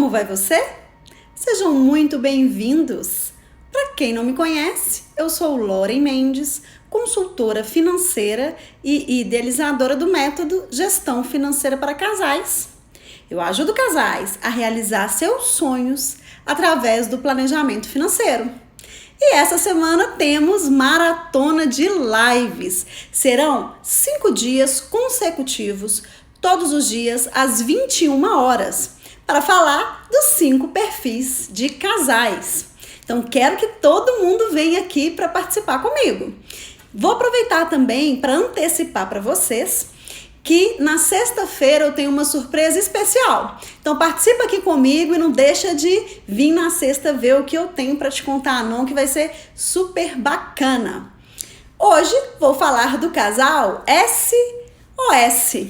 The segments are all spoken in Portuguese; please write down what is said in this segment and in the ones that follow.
Como vai você? Sejam muito bem-vindos! Para quem não me conhece, eu sou Loren Mendes, consultora financeira e idealizadora do método Gestão Financeira para Casais. Eu ajudo casais a realizar seus sonhos através do planejamento financeiro. E essa semana temos maratona de lives. Serão 5 dias consecutivos, todos os dias às 21 horas, para falar dos 5 perfis de casais. Então, quero que todo mundo venha aqui para participar comigo. Vou aproveitar também para antecipar para vocês que na sexta-feira eu tenho uma surpresa especial. Então participa aqui comigo e não deixa de vir na sexta ver o que eu tenho para te contar não, que vai ser super bacana. Hoje vou falar do casal SOS.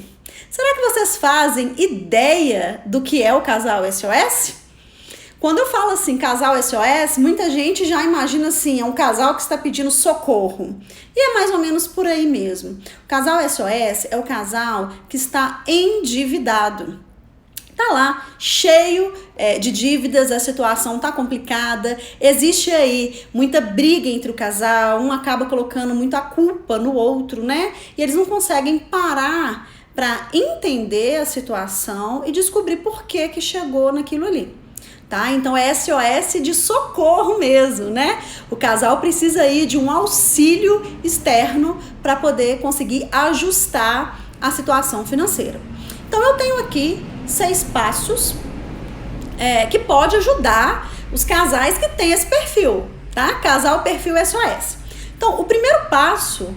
Será que vocês fazem ideia do que é o casal SOS? Quando eu falo assim, casal SOS, muita gente já imagina assim, é um casal que está pedindo socorro. E é mais ou menos por aí mesmo. O casal SOS é o casal que está endividado. Tá lá, cheio de dívidas, a situação tá complicada, existe aí muita briga entre o casal, um acaba colocando muito a culpa no outro, né? E eles não conseguem parar para entender a situação e descobrir por que chegou naquilo ali. Tá? Então é SOS de socorro mesmo, né? O casal precisa aí de um auxílio externo para poder conseguir ajustar a situação financeira. Então eu tenho aqui 6 passos que pode ajudar os casais que têm esse perfil, tá? Casal perfil SOS. Então o primeiro passo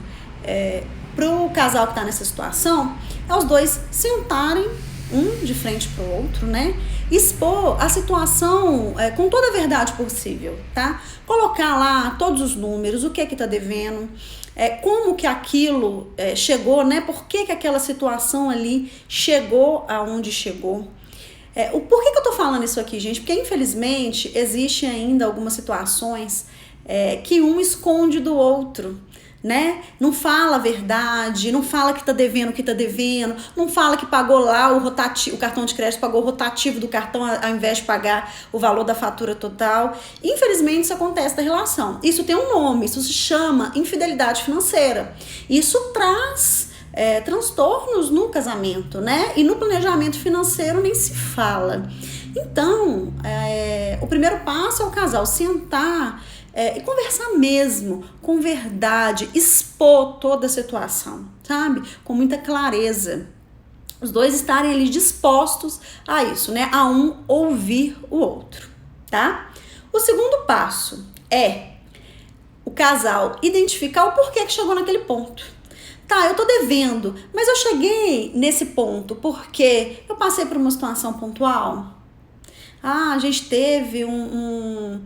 para o casal que está nessa situação é os dois sentarem um de frente para o outro, né? Expor a situação com toda a verdade possível, tá? Colocar lá todos os números, o que é que tá devendo, como que aquilo chegou, né? Por que aquela situação ali chegou aonde chegou. Por que eu tô falando isso aqui, gente? Porque infelizmente existe ainda algumas situações que um esconde do outro, né? Não fala a verdade, não fala que tá devendo o que tá devendo, não fala que pagou lá o cartão de crédito pagou o rotativo do cartão ao invés de pagar o valor da fatura total. Infelizmente isso acontece na relação. Isso tem um nome, isso se chama infidelidade financeira. Isso traz transtornos no casamento, né? E no planejamento financeiro nem se fala. Então, o primeiro passo é o casal sentar e conversar mesmo, com verdade, expor toda a situação, sabe? Com muita clareza. Os dois estarem ali dispostos a isso, né? A um ouvir o outro, tá? O segundo passo é o casal identificar o porquê que chegou naquele ponto. Tá, eu tô devendo, mas eu cheguei nesse ponto porque eu passei por uma situação pontual. A gente teve uma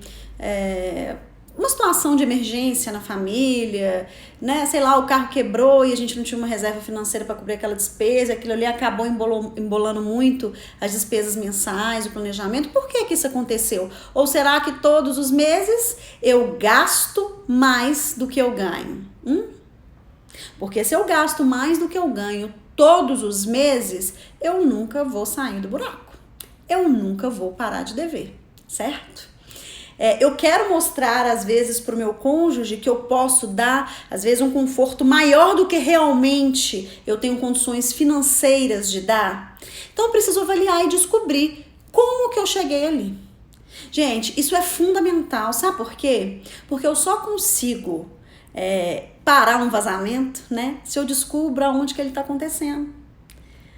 situação de emergência na família, né? Sei lá, o carro quebrou e a gente não tinha uma reserva financeira para cobrir aquela despesa, aquilo ali acabou embolando muito as despesas mensais, o planejamento. Por que isso aconteceu? Ou será que todos os meses eu gasto mais do que eu ganho? Porque se eu gasto mais do que eu ganho todos os meses, eu nunca vou sair do buraco. Eu nunca vou parar de dever, certo? Eu quero mostrar, às vezes, para o meu cônjuge que eu posso dar, às vezes, um conforto maior do que realmente eu tenho condições financeiras de dar. Então, eu preciso avaliar e descobrir como que eu cheguei ali. Gente, isso é fundamental, sabe por quê? Porque eu só consigo parar um vazamento, né? Se eu descubro aonde que ele está acontecendo.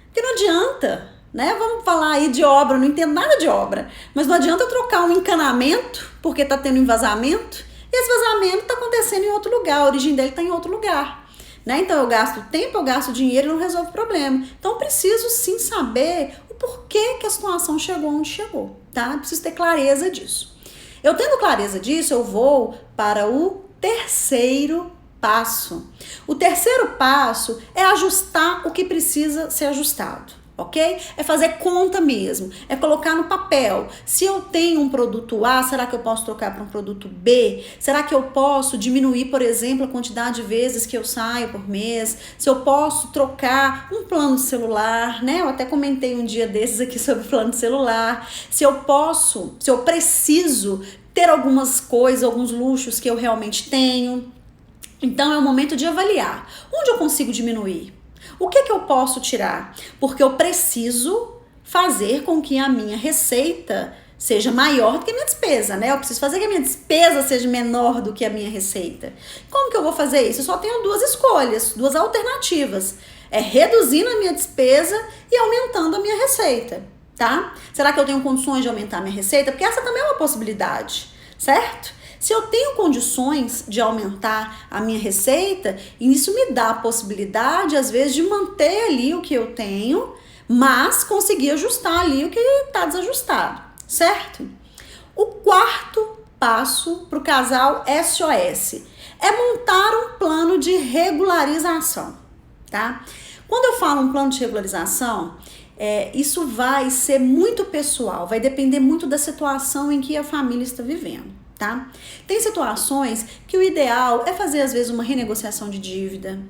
Porque não adianta, né? Vamos falar aí de obra, eu não entendo nada de obra, mas não adianta eu trocar um encanamento porque tá tendo um vazamento e esse vazamento tá acontecendo em outro lugar, a origem dele tá em outro lugar, né? Então eu gasto tempo, eu gasto dinheiro e não resolvo o problema. Então eu preciso sim saber o porquê que a situação chegou onde chegou, tá? Eu preciso ter clareza disso. Eu tendo clareza disso, eu vou para o terceiro passo. O terceiro passo é ajustar o que precisa ser ajustado. ok? É fazer conta mesmo, é colocar no papel. Se eu tenho um produto A, será que eu posso trocar para um produto B? Será que eu posso diminuir, por exemplo, a quantidade de vezes que eu saio por mês? Se eu posso trocar um plano de celular, né? Eu até comentei um dia desses aqui sobre plano de celular. Se eu preciso ter algumas coisas, alguns luxos que eu realmente tenho. Então é o momento de avaliar. Onde eu consigo diminuir? O que eu posso tirar? Porque eu preciso fazer com que a minha receita seja maior do que a minha despesa, né? Eu preciso fazer que a minha despesa seja menor do que a minha receita. Como que eu vou fazer isso? Eu só tenho duas escolhas, duas alternativas. É reduzindo a minha despesa e aumentando a minha receita, tá? Será que eu tenho condições de aumentar a minha receita? Porque essa também é uma possibilidade, certo? Se eu tenho condições de aumentar a minha receita, isso me dá a possibilidade, às vezes, de manter ali o que eu tenho, mas conseguir ajustar ali o que está desajustado, certo? O quarto passo para o casal SOS é montar um plano de regularização, tá? Quando eu falo um plano de regularização, isso vai ser muito pessoal, vai depender muito da situação em que a família está vivendo. Tá? Tem situações que o ideal é fazer às vezes uma renegociação de dívida.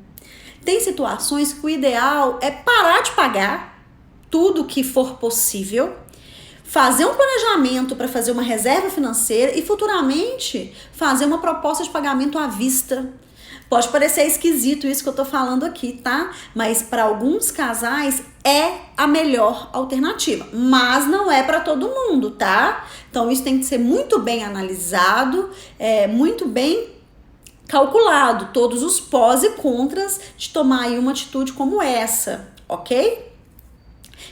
Tem situações que o ideal é parar de pagar tudo que for possível, fazer um planejamento para fazer uma reserva financeira e futuramente fazer uma proposta de pagamento à vista. Pode parecer esquisito isso que eu tô falando aqui, tá? Mas para alguns casais é a melhor alternativa, mas não é para todo mundo, tá? Então isso tem que ser muito bem analisado, muito bem calculado, todos os pós e contras de tomar aí uma atitude como essa, ok?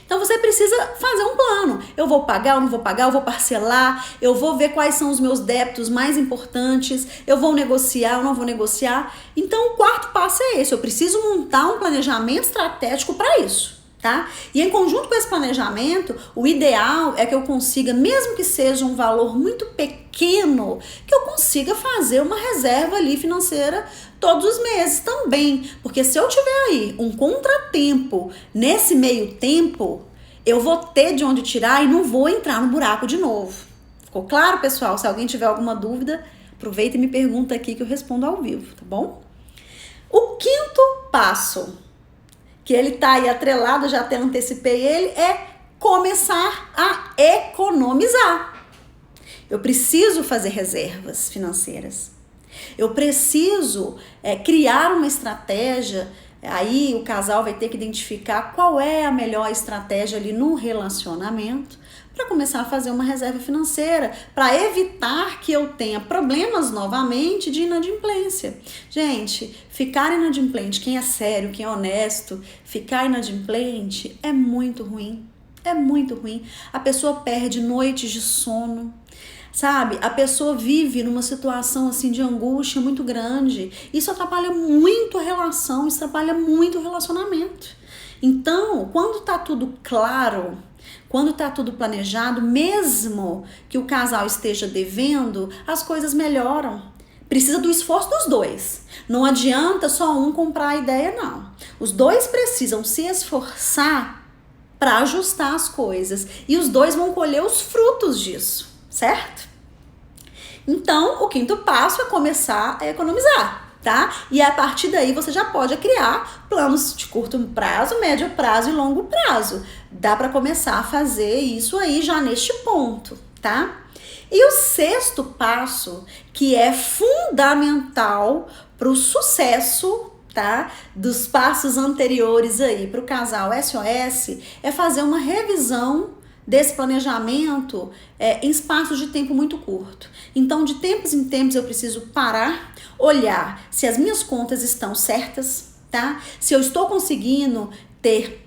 Então você precisa fazer um plano. Eu vou pagar, eu não vou pagar, eu vou parcelar, eu vou ver quais são os meus débitos mais importantes, eu vou negociar, eu não vou negociar. Então o quarto passo é esse, eu preciso montar um planejamento estratégico para isso, tá? E em conjunto com esse planejamento, o ideal é que eu consiga, mesmo que seja um valor muito pequeno, que eu consiga fazer uma reserva ali financeira todos os meses também, porque se eu tiver aí um contratempo nesse meio tempo, eu vou ter de onde tirar e não vou entrar no buraco de novo. Ficou claro, pessoal? Se alguém tiver alguma dúvida, aproveita e me pergunta aqui que eu respondo ao vivo, tá bom? O quinto passo, que ele tá aí atrelado, já até antecipei ele, é começar a economizar. Eu preciso fazer reservas financeiras. Eu preciso criar uma estratégia, aí o casal vai ter que identificar qual é a melhor estratégia ali no relacionamento para começar a fazer uma reserva financeira, para evitar que eu tenha problemas novamente de inadimplência. Gente, ficar inadimplente, quem é sério, quem é honesto, ficar inadimplente é muito ruim. É muito ruim. A pessoa perde noites de sono. Sabe, a pessoa vive numa situação assim de angústia muito grande. Isso atrapalha muito a relação, isso atrapalha muito o relacionamento. Então, quando tá tudo claro, quando tá tudo planejado, mesmo que o casal esteja devendo, as coisas melhoram. Precisa do esforço dos dois. Não adianta só um comprar a ideia, não. Os dois precisam se esforçar para ajustar as coisas. E os dois vão colher os frutos disso. Certo? Então, o quinto passo é começar a economizar, tá? E a partir daí você já pode criar planos de curto prazo, médio prazo e longo prazo. Dá para começar a fazer isso aí já neste ponto, tá? E o sexto passo, que é fundamental para o sucesso, tá? Dos passos anteriores aí para o casal SOS, é fazer uma revisão desse planejamento em espaços de tempo muito curto. Então, de tempos em tempos, eu preciso parar, olhar se as minhas contas estão certas, tá? Se eu estou conseguindo ter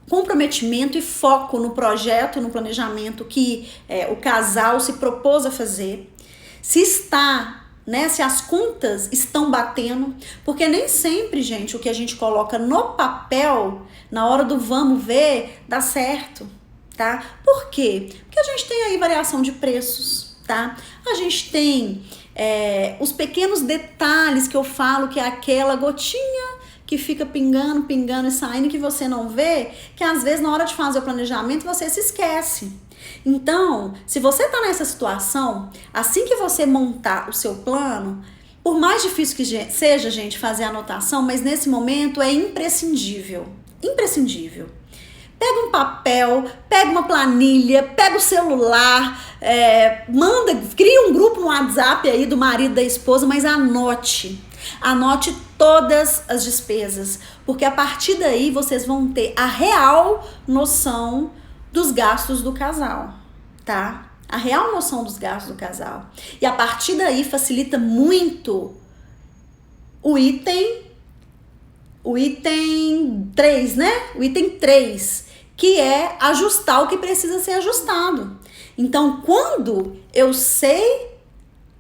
comprometimento e foco no projeto, no planejamento que o casal se propôs a fazer. Se está, né? Se as contas estão batendo, porque nem sempre, gente, o que a gente coloca no papel, na hora do vamos ver, dá certo. Tá? Por quê? Porque a gente tem aí variação de preços, tá? A gente tem os pequenos detalhes que eu falo, que é aquela gotinha que fica pingando, pingando e saindo, que você não vê, que às vezes na hora de fazer o planejamento você se esquece. Então, se você tá nessa situação, assim que você montar o seu plano, por mais difícil que seja, gente, fazer a anotação, mas nesse momento é imprescindível. Imprescindível. Pega um papel, pega uma planilha, pega o celular, cria um grupo no WhatsApp aí do marido, da esposa, mas anote todas as despesas, porque a partir daí vocês vão ter a real noção dos gastos do casal, tá? A real noção dos gastos do casal. E a partir daí facilita muito o item 3, né? O item 3, que é ajustar o que precisa ser ajustado. Então, quando eu sei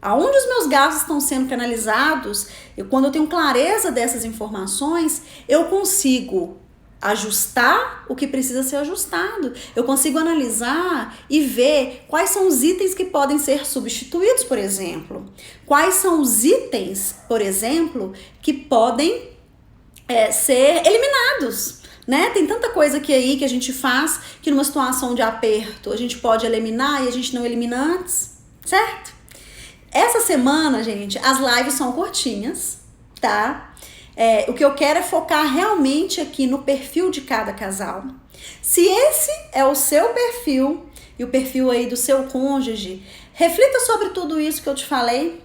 aonde os meus gastos estão sendo canalizados, quando eu tenho clareza dessas informações, eu consigo ajustar o que precisa ser ajustado. Eu consigo analisar e ver quais são os itens que podem ser substituídos, por exemplo. Quais são os itens, por exemplo, que podem ser eliminados. Né? Tem tanta coisa que aí que a gente faz que numa situação de aperto a gente pode eliminar e a gente não elimina antes, certo? Essa semana, gente, as lives são curtinhas, tá? O que eu quero é focar realmente aqui no perfil de cada casal. Se esse é o seu perfil e o perfil aí do seu cônjuge, reflita sobre tudo isso que eu te falei.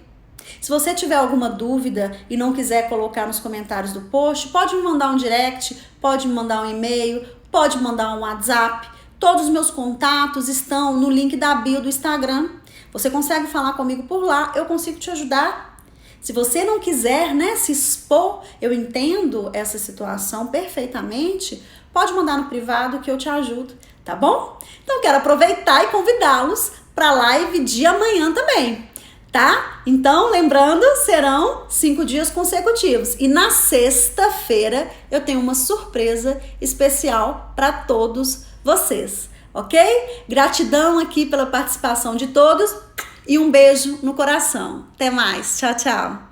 Se você tiver alguma dúvida e não quiser colocar nos comentários do post, pode me mandar um direct, pode me mandar um e-mail, pode me mandar um WhatsApp. Todos os meus contatos estão no link da bio do Instagram. Você consegue falar comigo por lá, eu consigo te ajudar. Se você não quiser, né, se expor, eu entendo essa situação perfeitamente, pode mandar no privado que eu te ajudo, tá bom? Então quero aproveitar e convidá-los para a live de amanhã também, tá? Então, lembrando, serão 5 dias consecutivos. E na sexta-feira eu tenho uma surpresa especial para todos vocês, ok? Gratidão aqui pela participação de todos e um beijo no coração. Até mais. Tchau, tchau.